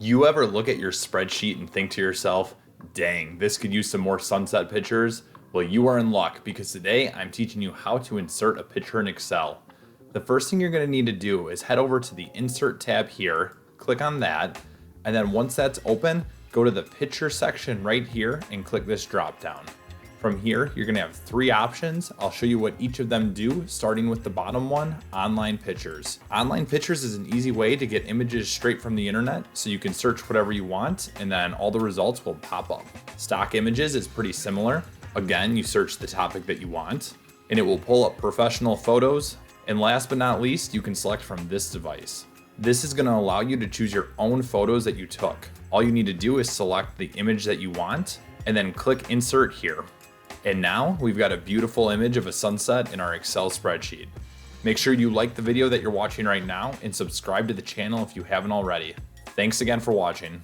You ever look at your spreadsheet and think to yourself, dang, this could use some more sunset pictures? Well, you are in luck because today I'm teaching you how to insert a picture in Excel. The first thing you're going to need to do is head over to the Insert tab here, click on that, and then once that's open, go to the Picture section right here and click this drop down. From here, you're going to have three options. I'll show you what each of them do, starting with the bottom one, Online Pictures. Online Pictures is an easy way to get images straight from the internet, so you can search whatever you want, and then all the results will pop up. Stock Images is pretty similar. Again, you search the topic that you want, and it will pull up professional photos. And last but not least, you can select from this device. This is going to allow you to choose your own photos that you took. All you need to do is select the image that you want, and then click Insert here. And now we've got a beautiful image of a sunset in our Excel spreadsheet. Make sure you like the video that you're watching right now and subscribe to the channel if you haven't already. Thanks again for watching.